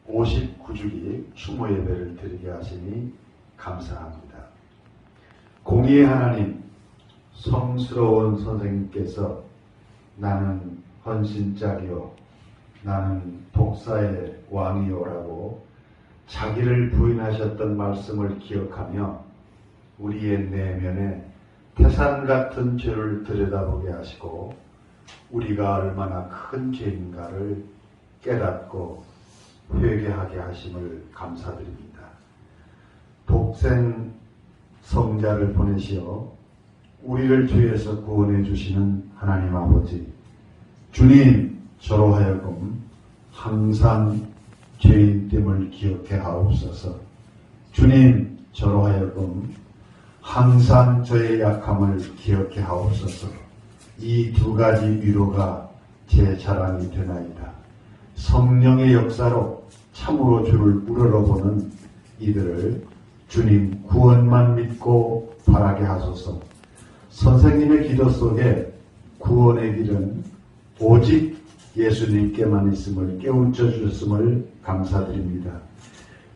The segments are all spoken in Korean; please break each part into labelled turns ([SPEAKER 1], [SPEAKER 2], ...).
[SPEAKER 1] 59주기 추모 예배를 드리게 하시니 감사합니다. 공의의 하나님, 성스러운 선생님께서 나는 헌신짝이요 나는 독사의 왕이요라고 자기를 부인하셨던 말씀을 기억하며 우리의 내면에 태산 같은 죄를 들여다보게 하시고 우리가 얼마나 큰 죄인가를 깨닫고 회개하게 하심을 감사드립니다. 독생 성자를 보내시어 우리를 죄에서 구원해 주시는 하나님 아버지, 주님 저로 하여금 항상 죄인됨을 기억해 하옵소서. 주님 저로 하여금 항상 저의 약함을 기억해 하옵소서. 이 두 가지 위로가 제 자랑이 되나이다. 성령의 역사로 참으로 주를 우러러보는 이들을 주님 구원만 믿고 바라게 하소서. 선생님의 기도 속에 구원의 길은 오직 예수님께만 있음을 깨우쳐 주셨음을 감사드립니다.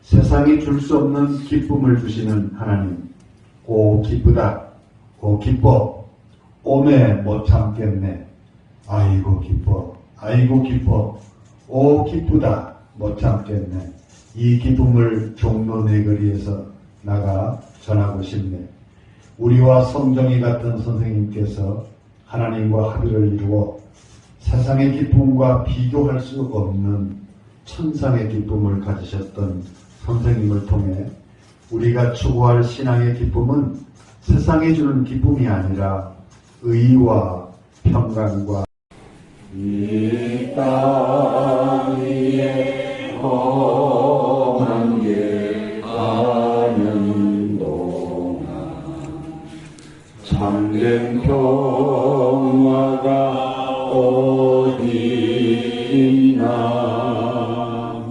[SPEAKER 1] 세상이 줄 수 없는 기쁨을 주시는 하나님, 오 기쁘다, 오 기뻐, 오매 못 참겠네. 아이고 기뻐, 아이고 기뻐, 오 기쁘다 못 참겠네. 이 기쁨을 종로 내거리에서 나가 전하고 싶네. 우리와 성정이 같은 선생님께서 하나님과 합의를 이루어 세상의 기쁨과 비교할 수 없는 천상의 기쁨을 가지셨던 선생님을 통해 우리가 추구할 신앙의 기쁨은 세상이 주는 기쁨이 아니라 의와 평강과 이 땅 위에 험한 길 가는 동안 참된 평화가 어디 있나.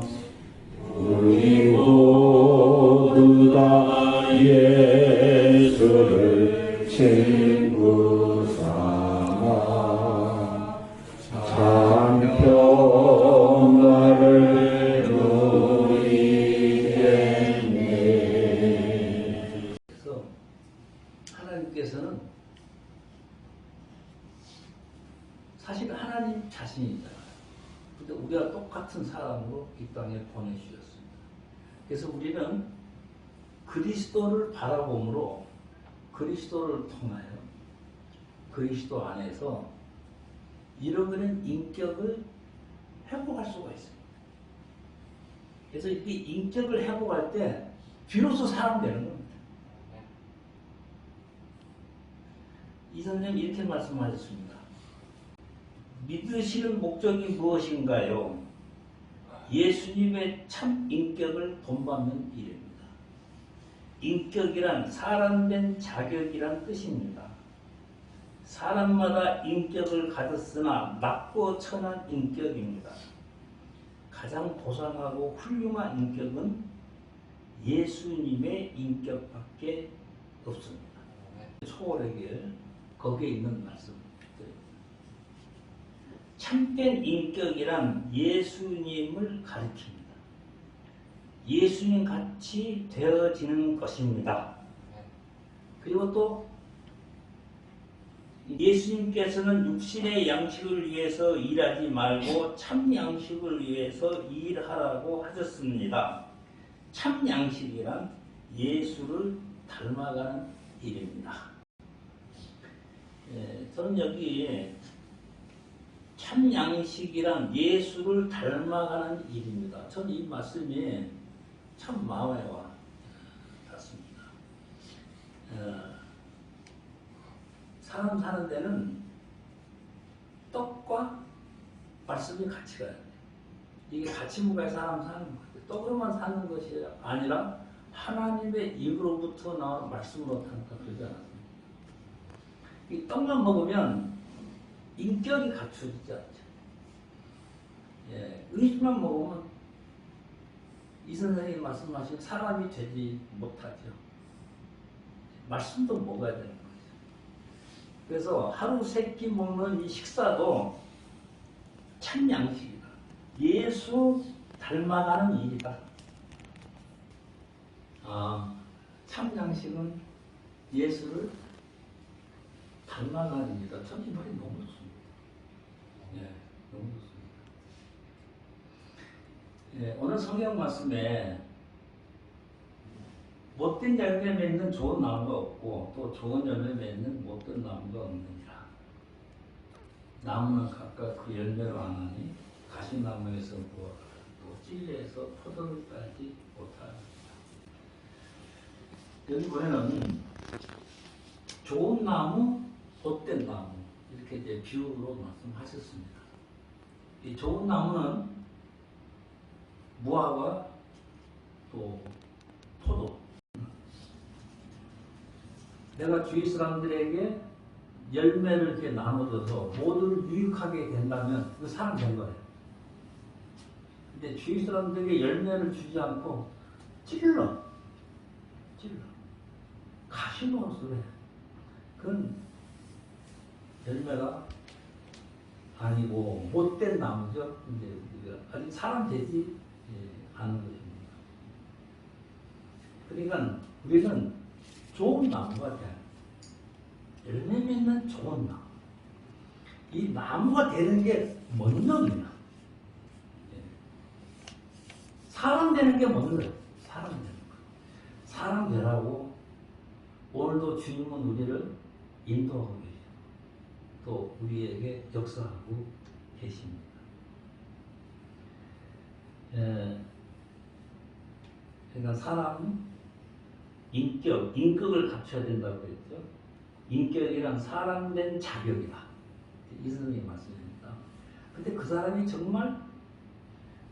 [SPEAKER 1] 우리 모두 다 예수를 친구 삼아 참 평화를 누리겠네.
[SPEAKER 2] 그래서 하나님께서는 사실 하나님 자신이잖아요. 근데 우리가 똑같은 사람으로 이 땅에 보내주셨습니다. 그래서 우리는 그리스도를 바라봄으로 그리스도를 통하여 그리스도 안에서 잃어버린 인격을 회복할 수가 있습니다. 그래서 이 인격을 회복할 때 비로소 사람 되는 겁니다. 이 선생님이 이렇게 말씀하셨습니다. 믿으시는 목적이 무엇인가요? 예수님의 참 인격을 본받는 일입니다. 인격이란 사람된 자격이란 뜻입니다. 사람마다 인격을 가졌으나 낮고 천한 인격입니다. 가장 고상하고 훌륭한 인격은 예수님의 인격밖에 없습니다. 초월의 길, 거기에 있는 말씀입니다. 참된 인격이란 예수님을 가리킵니다. 예수님 같이 되어지는 것입니다. 그리고 또 예수님께서는 육신의 양식을 위해서 일하지 말고 참 양식을 위해서 일하라고 하셨습니다. 참 양식이란 예수를 닮아가는 일입니다. 저는 여기 참 양식이란 예수를 닮아가는 일입니다. 저는 이 말씀이 참 마음에 와 닿습니다. 사람 사는 데는 떡과 말씀이 같이 가야 돼요. 이게 같이 먹어야 사람 사는 거예요. 떡으로만 사는 것이 아니라 하나님의 입으로부터 나온 말씀으로 산다 그러지 않았습니까? 이 떡만 먹으면 인격이 갖춰지지 않죠. 음식만 먹으면 이 선생님이 말씀하신 사람이 되지 못하죠. 말씀도 먹어야 되는 거죠. 그래서 하루 세 끼 먹는 이 식사도 참 양식이다. 예수 닮아가는 일이다. 참 양식은 예수를 닮아가는 일이다. 전 이 말이 너무 좋습니다. 예, 너무 좋습니다. 예, 오늘 성경 말씀에 못된 열매 맺는 좋은 나무가 없고 또 좋은 열매 맺는 못된 나무가 없느니라. 나무는 각각 그 열매로 아나니 가시나무에서 무화과 또 찔레에서 포도를 따지 못하느니라. 여기 보면은 좋은 나무, 못된 나무 이렇게 이제 비유로 말씀하셨습니다. 이 좋은 나무는 무화과 또 포도. 내가 주위 사람들에게 열매를 이렇게 나눠줘서 모두를 유익하게 된다면 그 사람 된 거예요. 근데 주위 사람들에게 열매를 주지 않고 찔러 가시노릇을 해. 그건 열매가 아니고 못된 나무죠. 근데 우리가 아직 사람 되지 않은 것입니다. 그러니까 우리는 좋은 나무가 돼요. 열매 맺는 좋은 나무. 이 나무가 되는 게 뭔 놈이야? 사람 되는 게 뭔 거예요? 사람 되는 거. 사람 되라고 오늘도 주님은 우리를 인도하고 계시고 또 우리에게 역사하고 계십니다. 그러니까 사람은 인격을 갖춰야 된다고 했죠. 인격이란 사람 된 자격이다. 이 선생님의 말씀입니다. 근데 그 사람이 정말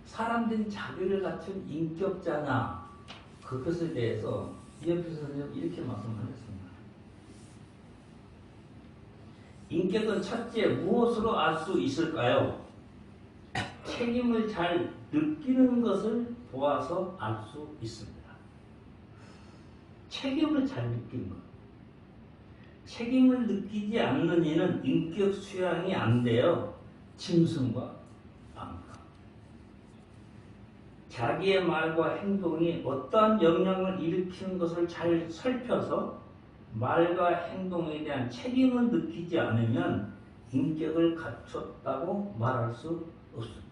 [SPEAKER 2] 사람 된 자격을 갖춘 인격자냐, 그것에 대해서 이현필 선생님은 이렇게 말씀하셨습니다. 인격은 첫째 무엇으로 알 수 있을까요? 책임을 잘 느끼는 것을 보아서 알 수 있습니다. 책임을 잘 느끼는 것. 책임을 느끼지 않는 이는 인격 수양이 안 돼요. 짐승과 방가. 자기의 말과 행동이 어떠한 영향을 일으키는 것을 잘 살펴서 말과 행동에 대한 책임을 느끼지 않으면 인격을 갖췄다고 말할 수 없습니다.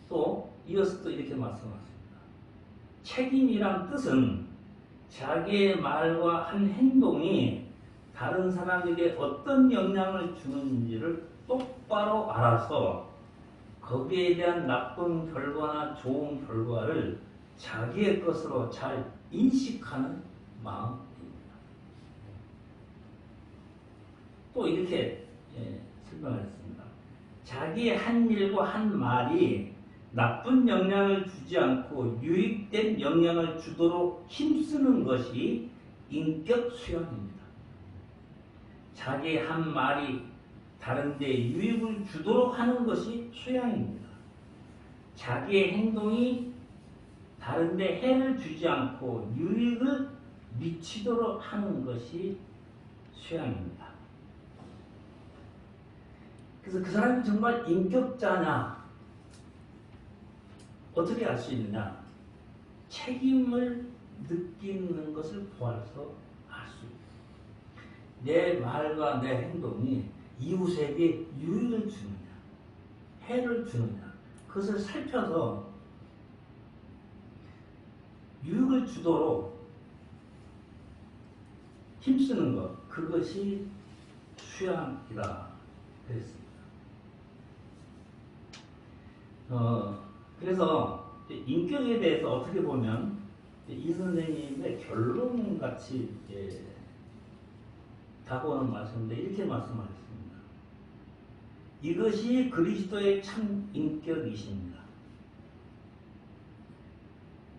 [SPEAKER 2] 또 이어서 또 이렇게 말씀하십니다. 책임이란 뜻은 자기의 말과 한 행동이 다른 사람에게 어떤 영향을 주는지를 똑바로 알아서 거기에 대한 나쁜 결과나 좋은 결과를 자기의 것으로 잘 인식하는 마음입니다. 또 이렇게 설명했습니다. 자기의 한 일과 한 말이 나쁜 영향을 주지 않고 유익된 영향을 주도록 힘쓰는 것이 인격 수양입니다. 자기의 한 말이 다른 데 유익을 주도록 하는 것이 수양입니다. 자기의 행동이 다른 데 해를 주지 않고 유익을 미치도록 하는 것이 수양입니다. 그래서 그 사람이 정말 인격자냐? 어떻게 알 수 있느냐? 책임을 느끼는 것을 보아서 알 수 있다. 내 말과 내 행동이 이웃에게 유익을 주느냐, 해를 주느냐, 그것을 살펴서 유익을 주도록 힘쓰는 것, 그것이 수양이다 그랬습니다. 그래서 인격에 대해서 어떻게 보면 이 선생님의 결론같이 다가오는 말씀인데 이렇게 말씀하셨습니다. 이것이 그리스도의 참 인격이십니다.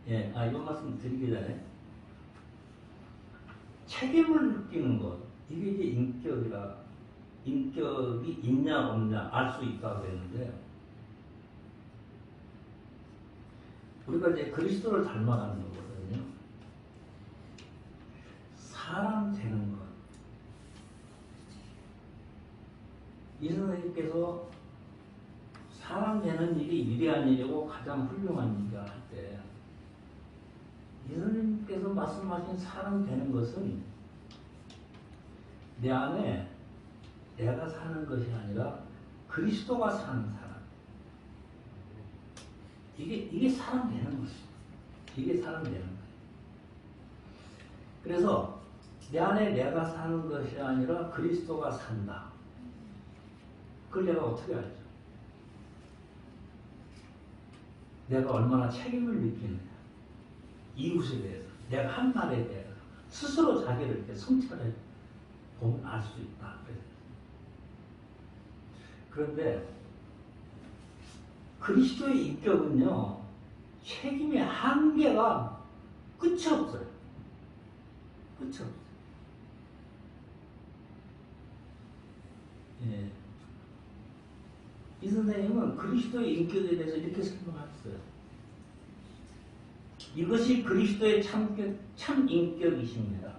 [SPEAKER 2] 이런 말씀 드리기 전에 책임을 느끼는 것, 이게 이제 인격이 있냐 없냐 알 수 있다고 했는데 우리가 이제 그리스도를 닮아가는 거거든요. 사람 되는 것. 이 선생님께서 사람 되는 일이 위대한 일이고 가장 훌륭한 일이라 할 때 예수님께서 말씀하신 사람 되는 것은 내 안에 내가 사는 것이 아니라 그리스도가 사는 사람. 이게 사람 되는 것이죠. 이게 사람 되는 거예요. 그래서 내 안에 내가 사는 것이 아니라 그리스도가 산다. 그걸 내가 어떻게 알죠? 내가 얼마나 책임을 느끼느냐. 이웃에 대해서, 내가 한 말에 대해서 스스로 자기를 이렇게 성찰해 보면 알 수 있다. 그런데 그리스도의 인격은요, 책임의 한계가 끝이 없어요. 끝이 없어요. 예. 이 선생님은 그리스도의 인격에 대해서 이렇게 설명하셨어요. 이것이 그리스도의 참 인격이십니다.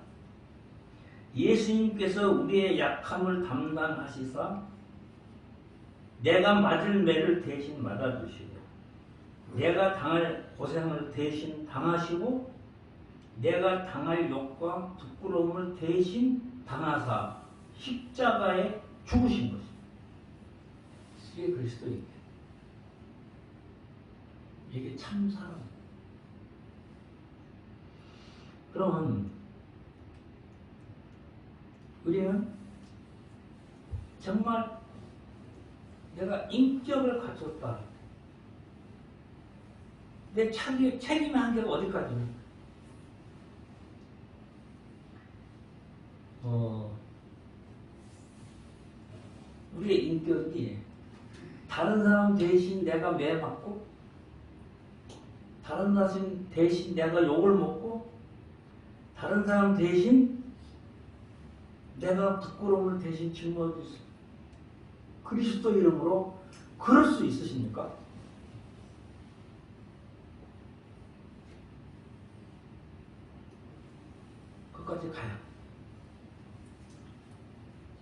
[SPEAKER 2] 예수님께서 우리의 약함을 담당하시사 내가 맞을 매를 대신 맞아주시고 내가 당할 고생을 대신 당하시고 내가 당할 욕과 부끄러움을 대신 당하사 십자가에 죽으신 것입니다. 이게 그리스도입니다. 이게 참 사랑입니다. 그러면 우리는 정말 내가 인격을 갖췄다. 내 책임의 한계가 어디까지입니까? 우리의 인격이 다른 사람 대신 내가 매맞고 다른 사람 대신 내가 욕을 먹고 다른 사람 대신 내가 부끄러움을 대신 짊어질 수 그리스도 이름으로 그럴 수 있으십니까? 그까지 가요.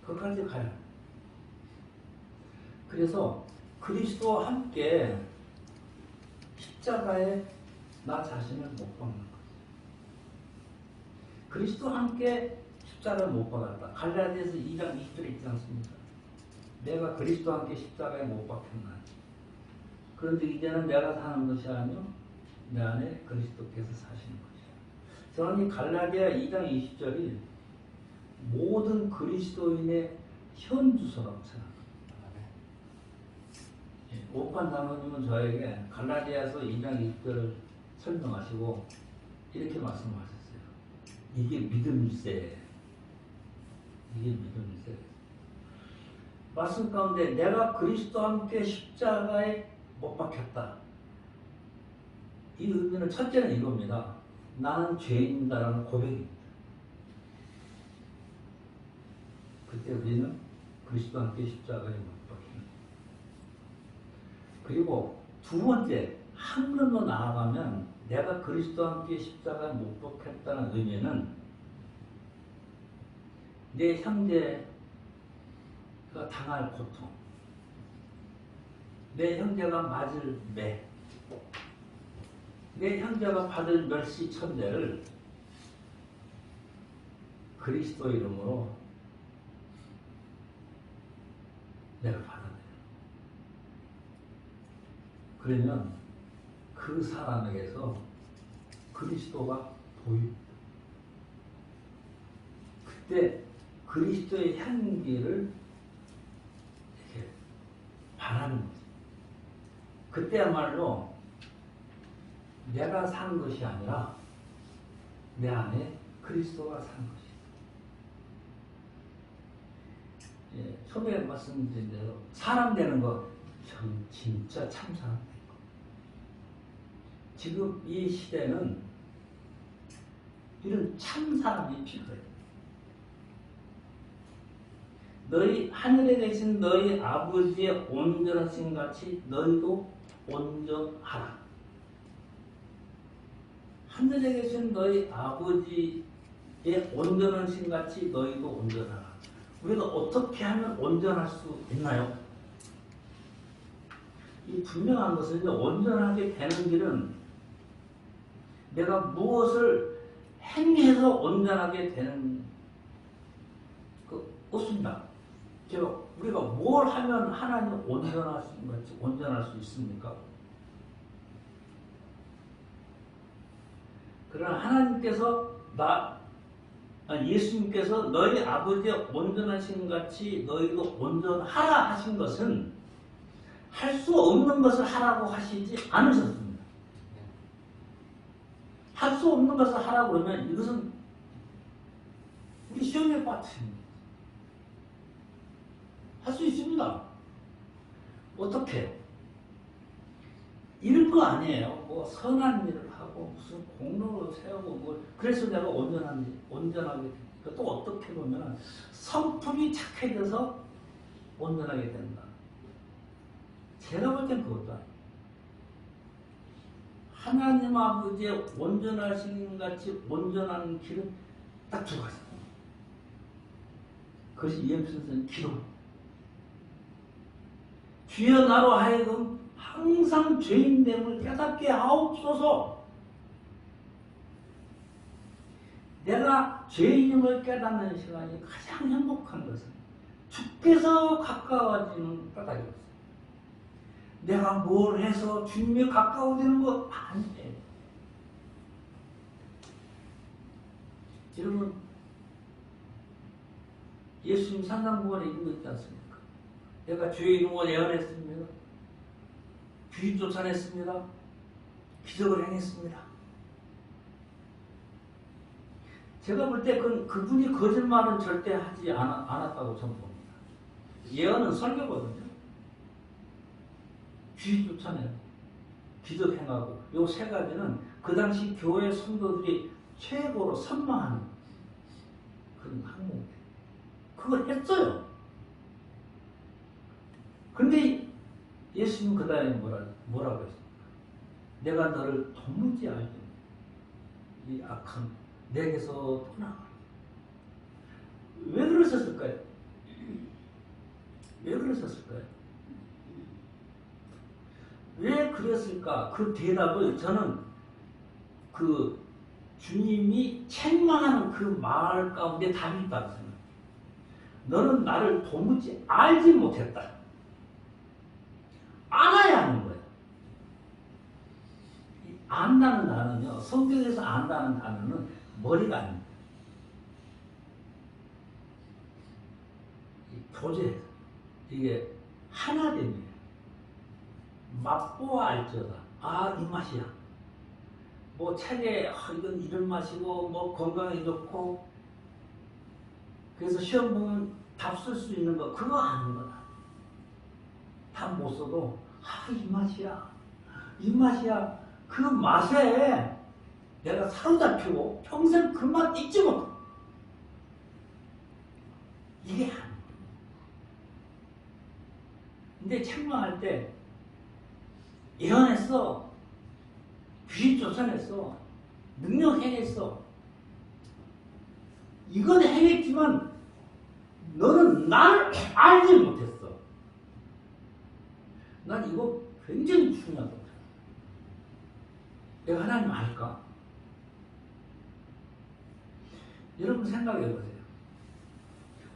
[SPEAKER 2] 그까지 가요. 그래서 그리스도와 함께 십자가에 나 자신을 못 박는 거죠. 그리스도와 함께 십자가를 못 박았다. 갈라디아서 2장 20절에 있지 않습니까? 내가 그리스도와 함께 십자가에 못 박혔나니. 그런데 이제는 내가 사는 것이 아니요 내 안에 그리스도께서 사시는 것이야. 저는 이 갈라디아 2장 20절이 모든 그리스도인의 현주소라고 생각합니다. 오판 장로님은 저에게 갈라디아서 2장 20절을 설명하시고 이렇게 말씀하셨어요. 이게 믿음일세. 이게 믿음일세. 말씀 가운데 내가 그리스도와 함께 십자가에 못 박혔다. 이 의미는 첫째는 이겁니다. 나는 죄인이다라는 고백입니다. 그때 우리는 그리스도와 함께 십자가에 못 박힙니다. 그리고 두 번째, 한 걸음 더 나아가면 내가 그리스도와 함께 십자가에 못 박혔다는 의미는 내 형제가 당할 고통, 내 형제가 맞을 매, 내 형제가 받을 멸시 천대를 그리스도 이름으로 내가 받아들여요. 그러면 그 사람에게서 그리스도가 보입니다. 그때 그리스도의 향기를 이렇게 바라는 거죠. 그때야말로 내가 사는 것이 아니라 내 안에 그리스도가 사는 것이다. 예, 처음에 말씀드린 대로 사람 되는 거 진짜 참 사람 되는 거. 지금 이 시대는 이런 참 사람이 필요해요. 너희 하늘에 계신 너희 아버지의 온전하신 같이 너희도 온전하라. 하늘에 계신 너희 아버지의 온전하신 같이 너희도 온전하라. 우리가 어떻게 하면 온전할 수 있나요? 이 이 분명한 것은 이제 온전하게 되는 길은 내가 무엇을 행해서 온전하게 되는 그 없습니다. 우리가 뭘 하면 하나님 온전할 수 있습니까? 그러나 하나님께서 예수님께서 너희 아버지의 온전하신 같이 너희도 온전하라 하신 것은 할 수 없는 것을 하라고 하시지 않으셨습니다. 할 수 없는 것을 하라고 그러면 이것은 우리 시험에 빠뜨립니다. 할 수 있습니다. 어떻게? 이런 거 아니에요. 뭐 선한 일을 하고 무슨 공로를 세우고 뭐 그래서 내가 온전하게 되니까 또 어떻게 보면 성품이 착해져서 온전하게 된다. 제가 볼 땐 그것도 아니에요. 하나님 아버지의 온전하신 같이 온전한 길은 딱 두 가지. 그것이 이엠 선생님 기도. 주여 나로 하여금 항상 죄인됨을 깨닫게 하옵소서. 내가 죄인임을 깨닫는 시간이 가장 행복한 것은 주께서 가까워지는 까닭이었어요. 내가 뭘 해서 주님이 가까워지는 것 아니에요. 여러분, 예수님 산상보관에 있는 거 있지 않습니까? 내가 죄인임을 예언했습니다. 귀신 쫓아냈습니다. 기적을 행했습니다. 제가 볼 때 그분이 거짓말은 절대 하지 않았다고 저는 봅니다. 예언은 설교거든요. 귀신 쫓아내고 기적 행하고 요 세 가지는 그 당시 교회 성도들이 최고로 선망하는 그런 항목이에요. 그걸 했어요. 그런데 예수님은 그 다음에 뭐라고 했습니까? 내가 너를 도무지 알지 이 악한 내게서 떠나가라. 왜 그러셨을까요? 왜 그러셨을까요? 왜 그랬을까? 그 대답을 저는 그 주님이 책망하는 그 말 가운데 답이 있다고 생각해요. 너는 나를 도무지 알지 못했다. 알아야 하는 거예요. 안다는 단어는요, 성경에서 안다는 단어는 머리가 아닙니다. 교제, 이게 하나됨이에요. 맛보아 알지어다. 아, 이 맛이야. 뭐 책에 이건 이런 맛이고 뭐 건강에 좋고 그래서 시험 보면 답 쓸 수 있는 거 그거 아는 거다. 답 못 써도 아, 이 맛이야. 이 맛이야. 그 맛에 내가 사로잡히고 평생 그 맛 잊지 못해. 이게 하는 거예요. 근데 책망할 때 예언했어. 귀신 쫓아냈어. 능력 행했어. 이건 행했지만 너는 나를 알지 못했어. 난 이거 굉장히 중요하다고 생각해. 내가 하나님 알까? 여러분 생각해 보세요.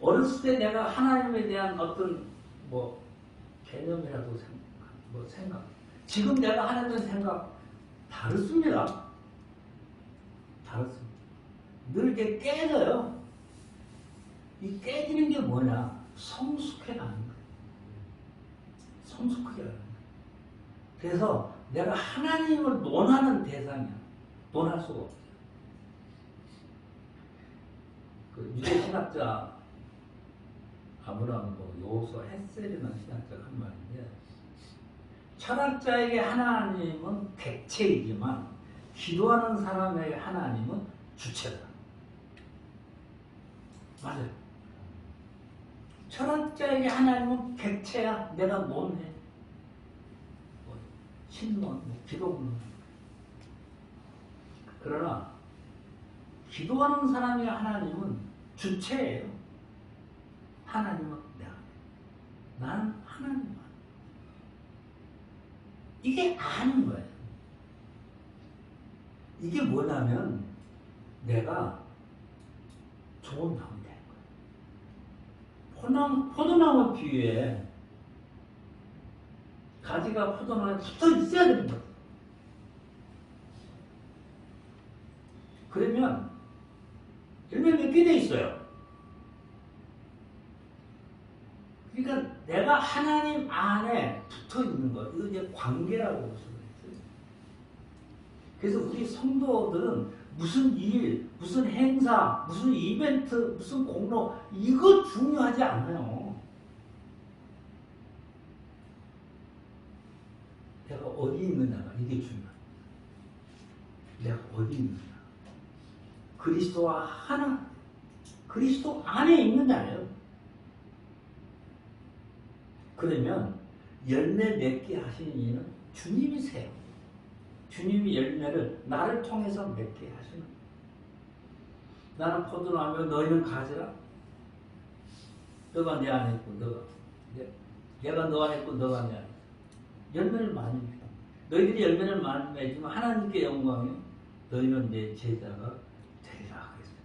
[SPEAKER 2] 어렸을 때 내가 하나님에 대한 어떤 뭐 개념이라도 생각. 지금 내가 하나님에 대한 생각 다르습니다. 다르습니다. 늘 이렇게 깨져요. 이 깨지는 게 뭐냐? 성숙해가는 거예요. 성숙하게 하는 거예요. 그래서 내가 하나님을 논하는 대상이야. 논할 수가 없어요. 그 유대 신학자 아브라함, 요소, 헷셀이라는 신학자가 한 말인데, 철학자에게 하나님은 객체이지만 기도하는 사람에게 하나님은 주체다. 맞아요. 철학자에게 하나님은 객체야. 내가 논해. 신론, 기도론. 그러나 기도하는 사람의 하나님은 주체예요. 하나님은 내가. 나는 하나님만. 이게 아는 거예요. 이게 뭐냐면 내가 좋은 나무 되는 거예요. 포도나무 비유에 가지가 포도나무에 붙어 있어야 되는 거예요. 그러면 열매 맺게 돼 있어요. 그러니까 내가 하나님 안에 붙어 있는 것, 이거 이제 관계라고 볼 수가 있어요. 그래서 우리 성도들은 무슨 일, 무슨 행사, 무슨 이벤트, 무슨 공로, 이거 중요하지 않아요. 내가 어디 있느냐가 이게 중요해요. 내가 어디 있느냐. 그리스도와 하나, 그리스도 안에 있느냐예요. 그러면 열매 맺게 하시는 이는 주님이세요. 주님이 열매를 나를 통해서 맺게 하시는 거예요. 나는 포도나무며 너희는 가지라. 너가 내 안에 있고 내가 너 안에 있고 너가 내 안에 있고 열매를 많이 맺고 너희들이 열매를 많이 맺으면 하나님께 영광이요 너희는 내 제자가 되리라 그랬어요.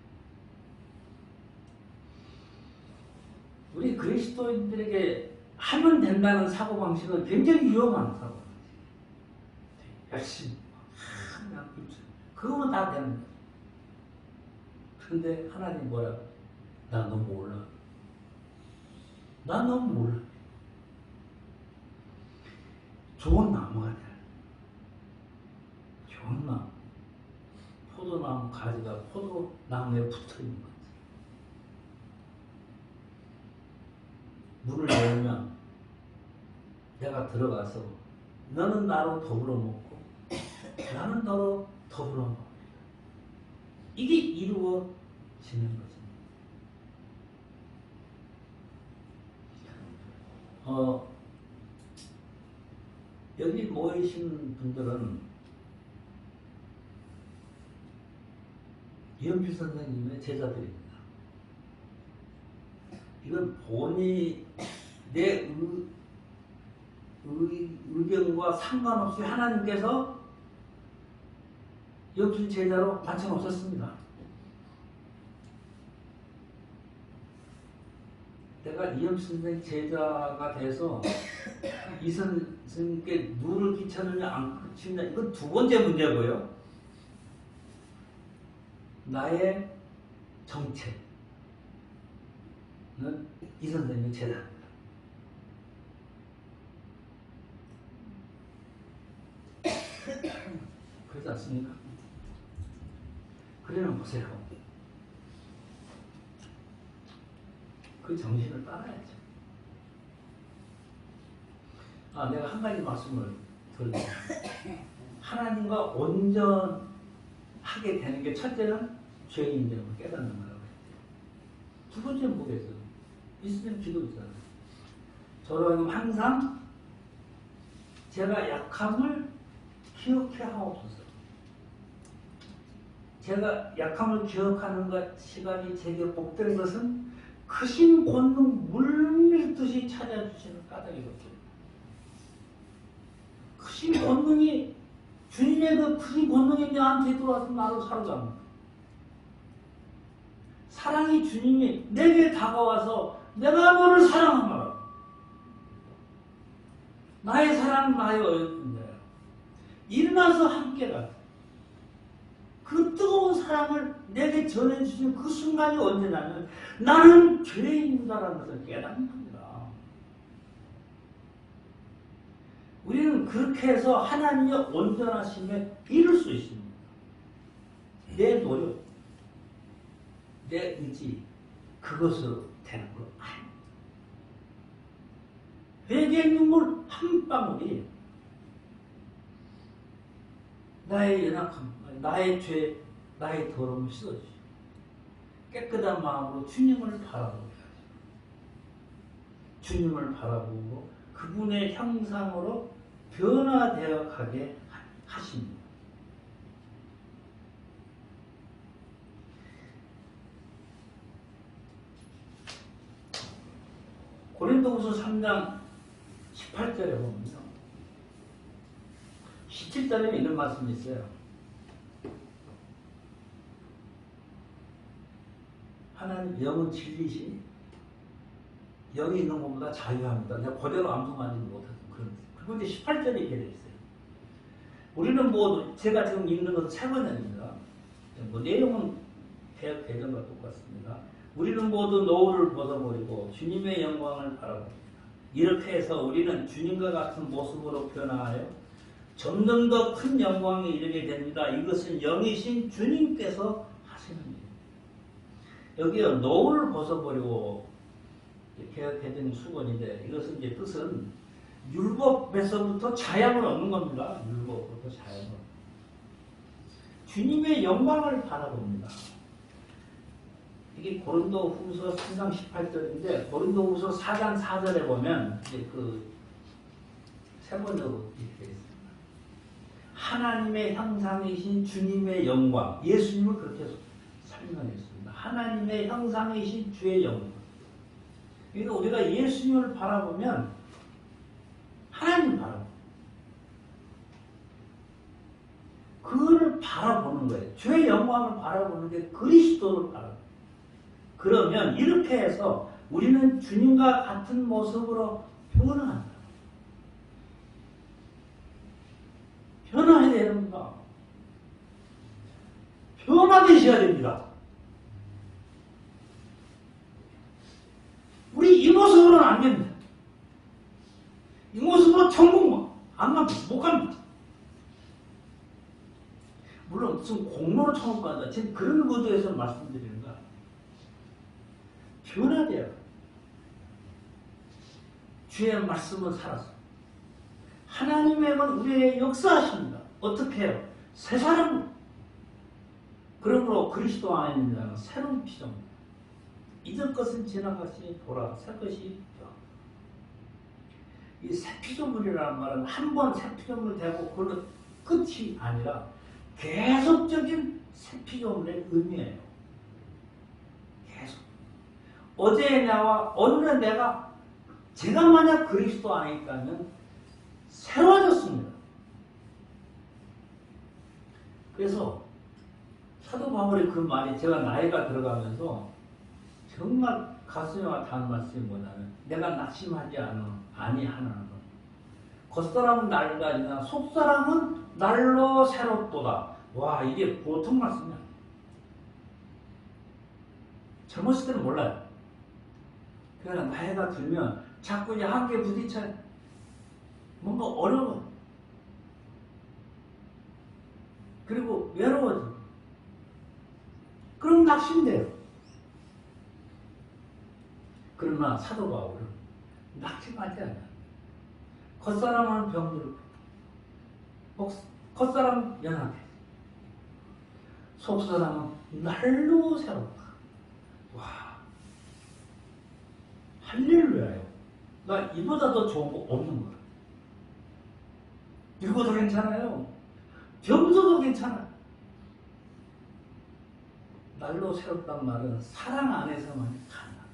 [SPEAKER 2] 우리 그리스도인들에게 하면 된다는 사고방식은 굉장히 위험한 사고방식. 열심히 그냥 그거면 다 되는 거예요. 근데 하나님 뭐라? 나 너무 몰라. 나 너무 몰라. 좋은 나무가 돼. 좋은 나무. 포도나무 가지가 포도나무에 붙어 있는 거지. 문을 열면 내가 들어가서 너는 나로 더불어 먹고 나는 너로 더불어 먹고 이게 이루어지는 거죠. 여기 모이신 분들은 이현필 선생님의 제자들입니다. 이건 본이 내 의견과 상관없이 하나님께서 연필 제자로 만쳐놓으셨습니다. 내가 이현필 선생 제자가 돼서 이 선생님께 누를 끼쳤느냐 안 끼쳤느냐 이건 두 번째 문제고요. 나의 정체는 이 선생님의 제자입니다. 그렇지 않습니까? 그러면 보세요. 그 정신을 따라야죠. 내가 한 가지 말씀을 드릴게요. 하나님과 온전하게 되는 게 첫째는 죄인됨을 깨닫는 거라고 했대요. 두 번째는 뭐겠어요? 있으면 기도 있잖아요. 저는 항상 제가 약함을 기억해 하옵소서. 제가 약함을 기억하는 것 시간이 제게 복된 것은 크신 권능 물밀듯이 찾아주시는 까닭이거든요. 크신 권능이 주님의 그 크신 권능이 나한테 들어와서 나를 사로잡는 사랑이 주님이 내게 다가와서 내가 너를 사랑하노라. 나의 사랑 나의 어였는데 일어나서 함께 가. 그 뜨거운 사랑을 내게 전해주신 그 순간이 언제냐면 나는 죄인이다라는 것을 깨닫는 겁니다. 우리는 그렇게 해서 하나님의 온전하심에 이룰 수 있습니다. 내 노력, 내 의지, 그것으로 되는 거 아닙니다. 회개의 눈물 한 방울이 나의 연약함, 나의 죄, 나의 더러움을 씻어주시고 깨끗한 마음으로 주님을 바라보게 하시고 주님을 바라보고 그분의 형상으로 변화되어 가게 하십니다. 고린도후서 3장 18절에 보면요. 17절에 이런 말씀이 있어요. 하나님 영은 진리시니 영이 있는 것보다 자유합니다. 내가 그대로 암송하지 못하는 그런. 그리고 이제 18절에 이렇게 되어 있어요. 우리는 뭐 제가 지금 읽는 것은 세 번역입니다. 뭐 내용은 개혁 개정과 똑같습니다. 우리는 모두 노후를 벗어버리고 주님의 영광을 바라봅니다. 이렇게 해서 우리는 주님과 같은 모습으로 변화하여 점점 더 큰 영광에 이르게 됩니다. 이것은 영이신 주님께서 하시는 일입니다. 여기요, 노후를 벗어버리고 개혁 개정 수건인데 이것은 이제 뜻은 율법에서부터 자양을 얻는 겁니다. 율법부터 자양을. 주님의 영광을 바라봅니다. 이게 고린도후서 3장 18절인데 고린도후서 4장 4절에 보면 이제 그 세 번째로 이렇게 되어 있습니다. 하나님의 형상이신 주님의 영광. 예수님을 그렇게 설명했습니다. 하나님의 형상이신 주의 영광. 그러니까 우리가 예수님을 바라보면 하나님 바라봅니다. 그를 바라보는 거예요. 주의 영광을 바라보는 게 그리스도를 바라봅니다. 그러면 이렇게 해서 우리는 주님과 같은 모습으로 변화한다. 변화해야 됩니다. 변화되셔야 됩니다. 우리 이 모습으로는 안 됩니다. 이 모습으로 천국 안 갑니다. 못 갑니다. 물론 무슨 공로로 천국 간다. 지금 그런 의도에서 말씀드리는 거야. 변화돼요. 주의 말씀은 살았어. 하나님의 우리의 역사하십니다. 어떻게 해요? 새 사람. 그러므로 그리스도 안에 있는 자는 새로운 피조물입니다. 이전 것은 지나갔으니 보라, 새 것이 되어. 이 새 피조물이라는 말은 한 번 새 피조물 되고 그걸로 끝이 아니라 계속적인 새 피조물의 의미예요. 계속. 어제의 나와 오늘의 내가 제가 만약 그리스도 안에 있다면 새로워졌습니다. 그래서 사도 바울의 그 말이 제가 나이가 들어가면서 정말 가슴에 와 닿는 말씀이 뭐냐면 내가 낙심하지 아니하는 것. 겉사람은 낡아지나 속사람은 날로 새롭도다. 와, 이게 보통 말씀이야. 젊었을 때는 몰라요. 그러나 나이가 들면 자꾸 이제 한계에 부딪혀요. 뭔가 어려워. 그리고 외로워져. 그럼 낙심돼요. 그러나 사도 바울은 낙심하지 않아요. 겉사람은 병들고 겉사람은 연약해. 속사람은 날로 새롭다. 와, 할렐루야요. 나 이보다 더 좋은 거 없는 거야. 늙어도 괜찮아요. 병서도 괜찮아요. 날로 새롭단 말은 사랑 안에서만 가능합니다.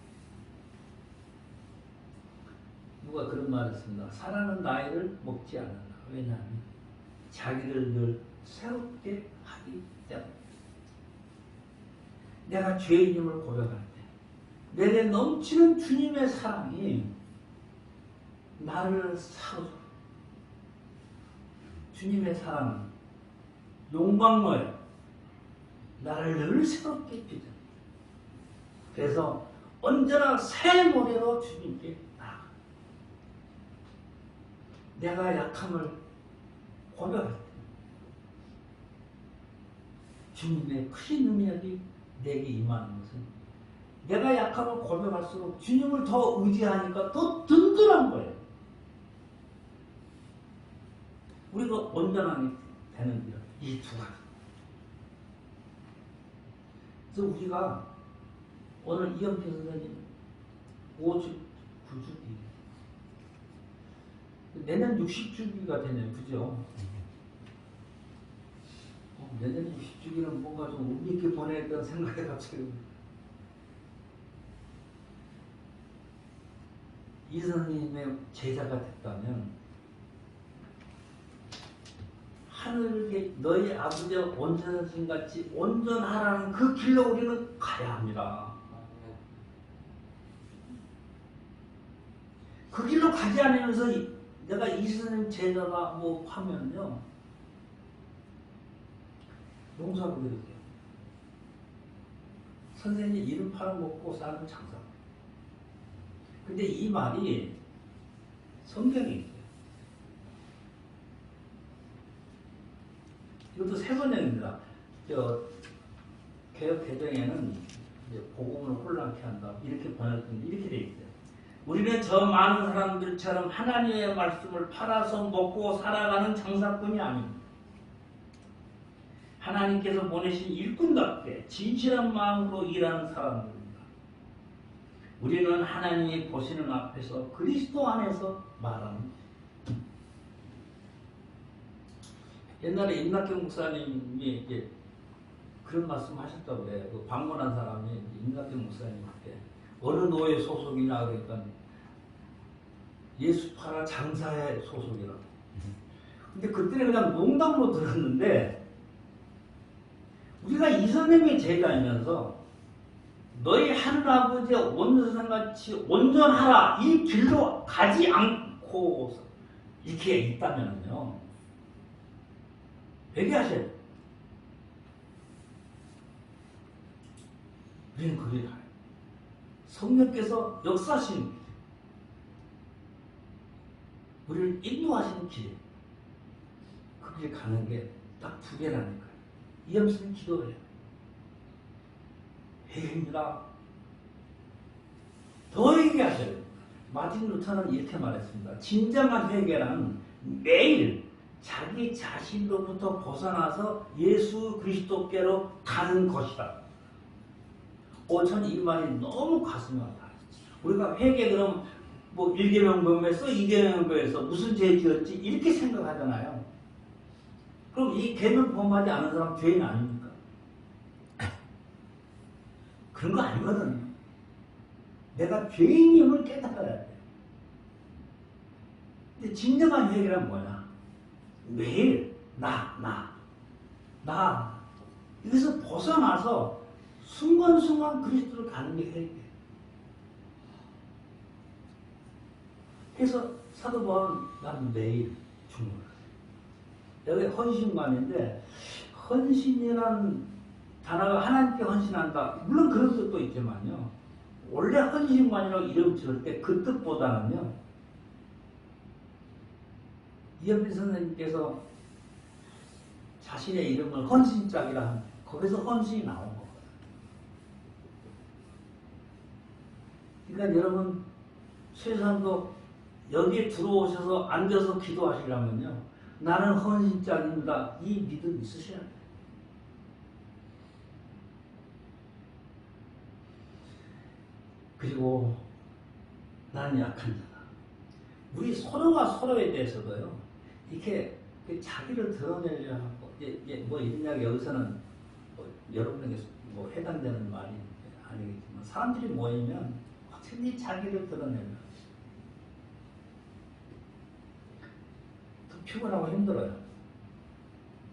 [SPEAKER 2] 누가 그런 말을 했습니다. 사랑은 나이를 먹지 않는다. 왜냐하면 자기를 늘 새롭게 하기 때문에. 내가 죄인임을 고백할 때 내게 넘치는 주님의 사랑이 나를 사로잡아. 주님의 사랑은 용광로에 나를 늘 새롭게 빚어. 그래서 언제나 새 노래로 주님께 나아가. 내가 약함을 고백할 때 주님의 크신 능력이 내게 임하는 것은 내가 약함을 고백할수록 주님을 더 의지하니까 더 든든한 거예요. 우리가 온전하게 되는 길, 이 두 가지. 그래서 우리가 오늘 이영표 선생님 5주, 9주기 내년 60주기가 되네요. 그죠? 내년 60주기는 뭔가 좀 의미 있게 보내던 생각이 갑자기. 이 선생님의 제자가 됐다면 이렇게 너희 아버지와 온전하신 같이 온전하라는 그 길로 우리는 가야 합니다. 그 길로 가지 않으면서 내가 이스님 제자가 뭐 하면요, 용서하고 그럴게요. 선생님 이름 팔아먹고 사는 장사. 근데 이 말이 성경에 있어요. 이것도 세 번역입니다. 개혁 개정에는 복음을 혼란케 한다 이렇게 번역했는데 이렇게 돼 있어요. 우리는 저 많은 사람들처럼 하나님의 말씀을 팔아서 먹고 살아가는 장사꾼이 아닙니다. 하나님께서 보내신 일꾼답게 진실한 마음으로 일하는 사람들입니다. 우리는 하나님이 보시는 앞에서 그리스도 안에서 말합니다. 옛날에 임낙경 목사님이 이제 그런 말씀 하셨다고 그래요. 그 방문한 사람이 임낙경 목사님한테 어느 노예 소속이냐 그러니까 예수파라 장사의 소속이라고. 근데 그때는 그냥 농담으로 들었는데 우리가 이선생님의 제자이면서 너희 하늘아버지의 온전같이 온전하라 이 길로 가지 않고 이렇게 있다면요 회개하셔야 돼요. 우리는 그 길을 가요. 성령께서 역사하시는 길, 우리를 인도하시는 길, 그 길 가는 게 딱 두 개라니까요. 이 염수는 기도해요. 회개입니다. 더 회개하셔야 돼요. 마틴 루터는 이렇게 말했습니다. 진정한 회개란 매일 자기 자신로부터 벗어나서 예수 그리스도께로 가는 것이다. 전 이 말이 너무 가슴이 아파요. 우리가 회개 그럼 뭐 1계명법에서 2계명법에서 무슨 죄 지었지 이렇게 생각하잖아요. 그럼 이 계명 범하지 않은 사람 죄인 아닙니까? 그런 거 아니거든요. 내가 죄인임을 깨달아야 돼요. 근데 진정한 회개란 뭐냐? 매일 나 여기서 벗어나서 순간순간 그리스도를 가는 게 회개예요. 그래서 사도 바울은 난 매일 죽는 거예요. 여기 헌신관인데 헌신이라는 단어가 하나님께 헌신한다. 물론 그런 뜻도 있지만요. 원래 헌신관이라고 이름 지을 때 그 뜻보다는요. 이현빈 선생님께서 자신의 이름을 헌신짝이라 합니다. 거기서 헌신이 나온 거거든요. 그러니까 여러분 최소한도 여기에 들어오셔서 앉아서 기도하시려면요. 나는 헌신짝입니다. 이 믿음 있으셔야 돼요. 그리고 나는 약한 자다. 우리 서로가 서로에 대해서도요. 이렇게 자기를 드러내려 하고 뭐 이런 여기서는 여러분에게 뭐 해당되는 말이 아니겠지만 사람들이 모이면 어떻게 자기를 드러내려 피곤하고 힘들어요.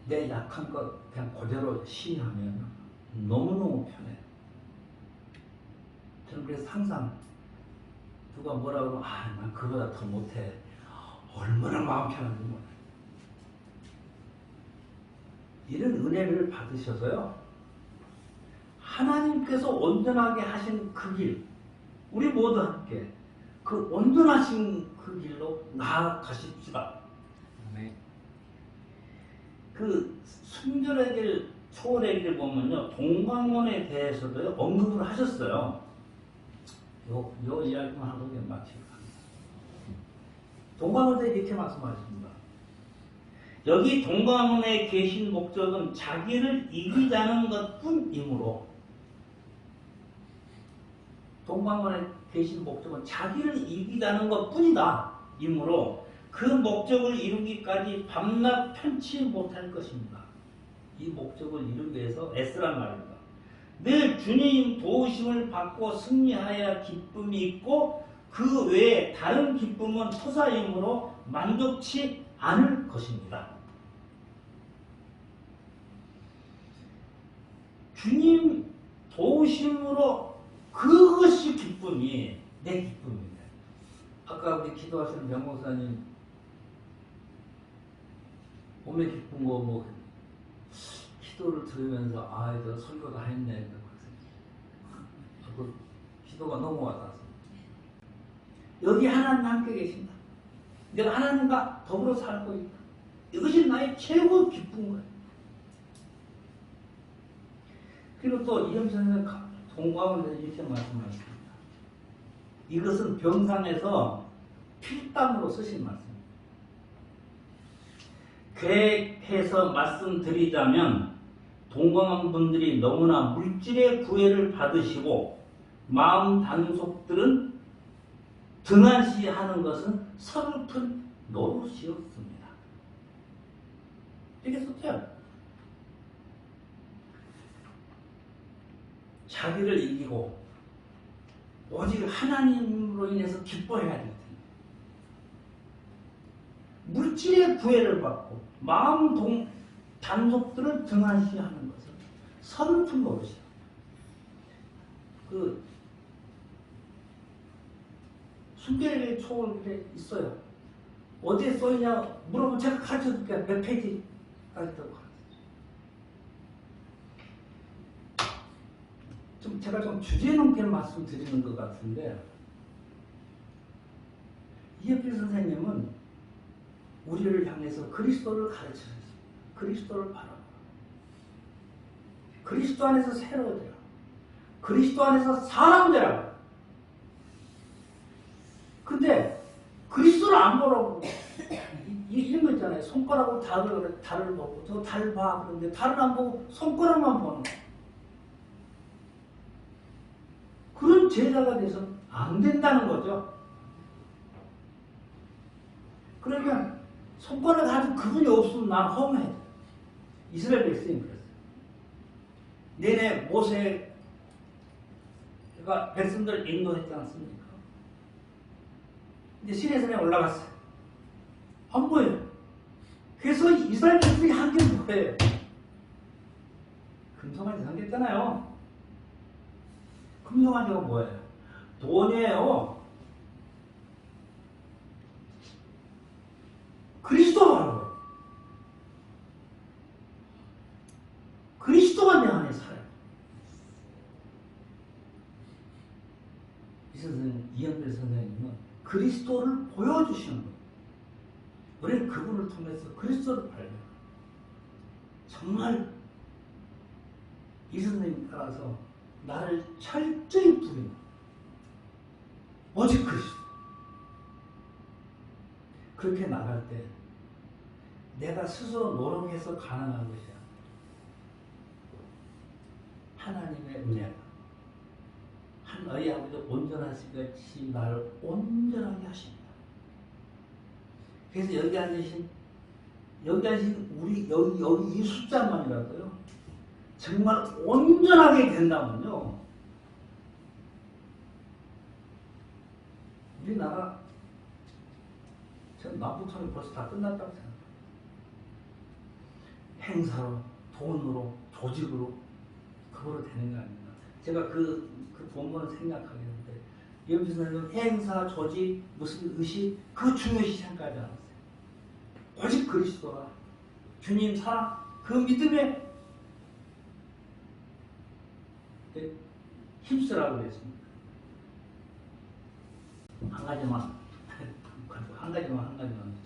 [SPEAKER 2] 내 약한 것 그냥 그대로 시인하면 너무너무 편해요. 저는 그래서 항상 누가 뭐라 그러면 난 그거보다 더 못해. 얼마나 마음 편한지 몰라요. 이런 은혜를 받으셔서요. 하나님께서 온전하게 하신 그 길, 우리 모두 함께 그 온전하신 그 길로 나아가십시다. 그 순결의 길, 초월의 길 보면요. 동방원에 대해서도 언급을 하셨어요. 요 이야기만 하고 그냥 마치고 갑니다. 동방원에 이렇게 말씀하십니다. 여기 동방원에 계신 목적은 자기를 이기자는 것뿐이므로 동방원에 계신 목적은 자기를 이기자는 것뿐이다. 이므로 그 목적을 이루기까지 밤낮 편치 못할 것입니다. 이 목적을 이루기 위해서 애쓰란 말입니다. 늘 주님 도우심을 받고 승리하여 기쁨이 있고 그 외에 다른 기쁨은 토사이므로 만족치 않을 것입니다. 주님 도우심으로 그것이 기쁨이 내 기쁨입니다. 아까 우리 기도하시는 명목사님 몸에 기쁜 거 뭐 기도를 들으면서 아 이거 설교 다 했네. 그 기도가 너무 와닿았습니다. 여기 하나님 함께 계신다. 내가 하나님과 더불어 살고 있다. 이것이 나의 최고 기쁜 거예요. 그리고 또 이현 선생님 동감을 이렇게 말씀하십니다. 이것은 병상에서 필담으로 쓰신 말씀입니다. 계획해서 말씀드리자면 동감한 분들이 너무나 물질의 구애를 받으시고 마음 단속들은 등한시하는 것은 서글픈 노릇이었습니다. 이게 좋죠. 자기를 이기고 오직 하나님으로 인해서 기뻐해야 될 텐데 물질의 구애를 받고 마음 단속들을 등한시하는 것은 서글픈 노릇이야. 그 순결의 초월에 있어요. 어디에 써있냐 물어보면 제가 가르쳐줄게요. 몇 페이지까지 더 제가 좀 주제 넘게 말씀드리는 것 같은데 이혁필 선생님은 우리를 향해서 그리스도를 가르치셨습니다. 그리스도를 바라보라. 그리스도 안에서 새로워져라. 그리스도 안에서 사람 되라. 근데 그리스도를 안 보라고 이런 거 있잖아요. 손가락으로 달을 보고 저 달 봐. 그런데 달을 안 보고 손가락만 보는 거예요. 그런 제자가 돼서 안 된다는 거죠. 그러면 손가락 가지고 그분이 없으면 난 허무해. 이스라엘 백성이 그랬어요. 내내 모세가 백성들 인도했지 않습니까? 근데 시내산에 올라갔어요. 안 보여요. 그래서 이스라엘 백성이 한 게 뭐예요? 금송아지 생겼잖아요. 금송아지가 뭐예요? 돈이에요. 그리스도가 그리스도가 내 안에 살아요. 이 선생님, 이현배 선생님은 그리스도를 보여주시는 거예요. 우리는 그분을 통해서 그리스도를 발견해요. 정말 이 선생님 따라서 나를 철저히 부린다. 오직 그리스도. 그렇게 나갈 때 내가 스스로 노력해서 가능한 것이야. 하나님의 은혜가 한 너희 아버지 온전하시같이 나를 온전하게 하십니다. 그래서 여기 앉으신 우리 여기 이 숫자만이라도요 정말 온전하게 된다면요 우리나라 전 남북통일 벌써 다 끝났다고 생각해요. 행사로, 돈으로, 조직으로 그거로 되는 게 아닙니다. 제가 그 본문을 생각하게 했는데 여기서는 행사, 조직, 무슨 의식 그 중요시 생각하지 않았어요. 오직 그리스도가 주님 사랑 그 믿음에 힘쓰라고 그랬습니다. 한 가지만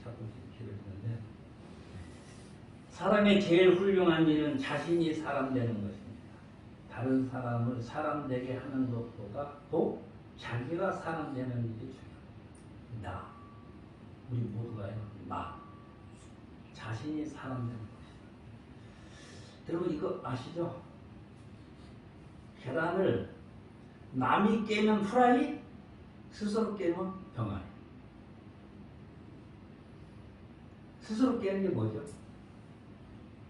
[SPEAKER 2] 자꾸 기록했는데 사람의 제일 훌륭한 일은 자신이 사람 되는 것입니다. 다른 사람을 사람 되게 하는 것보다 또 자기가 사람 되는 일이 중요합니다. 우리 모두가요. 나 자신이 사람 되는 것이다. 여러분 이거 아시죠? 계란을 남이 깨면 후라이, 스스로 깨면 병아리. 스스로 깨는 게 뭐죠?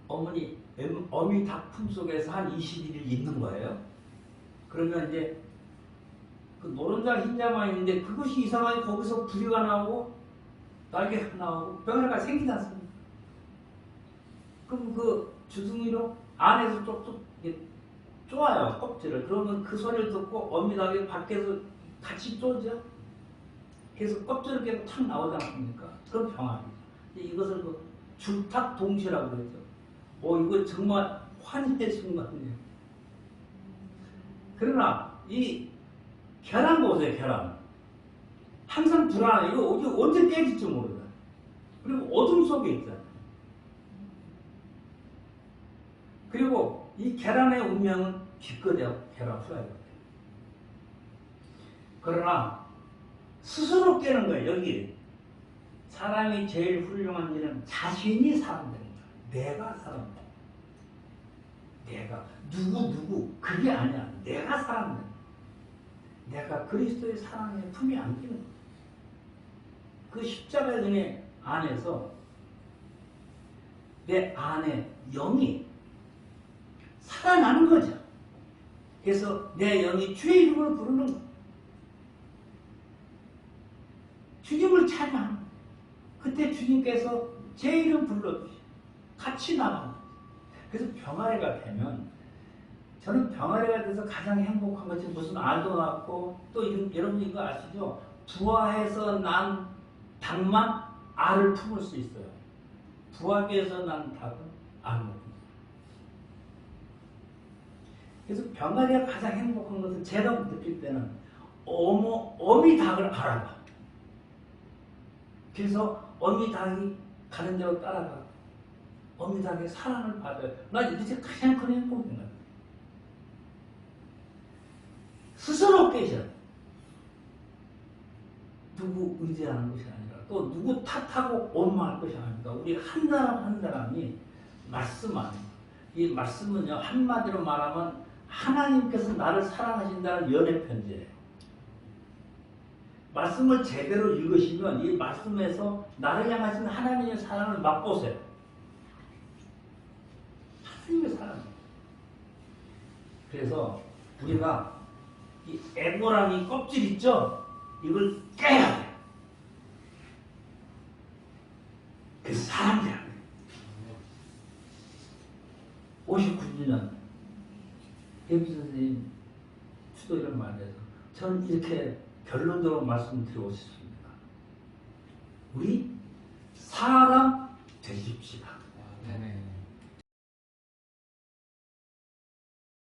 [SPEAKER 2] 어미 닭 품속에서 한 21일 있는 거예요. 그러면 이제 그 노른자 흰자만 있는데 그것이 이상하게 거기서 부리가 나오고 날개가 나오고 병아리가 생기지 않습니까? 그럼 그 주둥이로 안에서 쪽쪽 쪼아요, 껍질을. 그러면 그 소리를 듣고 어미닭이 밖에서 같이 쪼죠. 그래서 껍질을 깨고 탁 나오지 않습니까? 그럼 병아리죠. 이것을 그 줄탁동시라고 그러죠. 이거 정말 환희의 순간이에요. 그러나 이 계란 보세요, 계란. 항상 불안해. 이거 언제 깨질지 모르다. 그리고 어둠 속에 있잖아요. 그리고 이 계란의 운명은 기껏해요. 계란 후라이거든요. 그러나 스스로 깨는 거예요. 여기 사람이 제일 훌륭한 일은 자신이 살아내는 거예요. 내가 살아내는 거예요. 내가 누구 그게 아니야. 내가 살아내는 거예요. 내가 그리스도의 사랑의 품에 안기는 거예요. 그 십자가의 은혜 안에서 내 안에 영이 살아나는 거죠. 그래서 내 영이 주의 이름을 부르는 거예요. 주님을 찬양하는 거예요. 그때 주님께서 제 이름 불러주시고 같이 나가는 거예요. 그래서 병아리가 되면 저는 병아리가 돼서 가장 행복한 것이 무슨 알도 낳고 또 여러분 이거 아시죠? 부화해서 난 닭만 알을 품을 수 있어요. 부화기에서 난 닭은 알을 못 품어요. 그래서 병아리가 가장 행복한 것은 제가 느낄 때는 어미 닭을 알아봐. 그래서 어미 닭이 가는 대로 따라가고 어미 닭의 사랑을 받아요. 나 이제 가장 큰 행복인 거야. 스스로 깨셔. 누구 의지하는 것이 아니라 또 누구 탓하고 원망할 것이 아닙니다. 우리 한 사람 한 사람이 말씀 안에 이 말씀은요 한마디로 말하면 하나님께서 나를 사랑하신다는 연애 편지예요. 말씀을 제대로 읽으시면 이 말씀에서 나를 향하신 하나님의 사랑을 맛보세요. 하나님의 사랑이에요. 그래서 우리가 이 애고랑이 껍질 있죠? 이걸 깨야 돼. 그래서 사람이 안 돼. 59주년 김 선생님 추도일을 맞이해서 저는 이렇게 결론적으로 말씀드리고 싶습니다. 우리 사람 되십시다.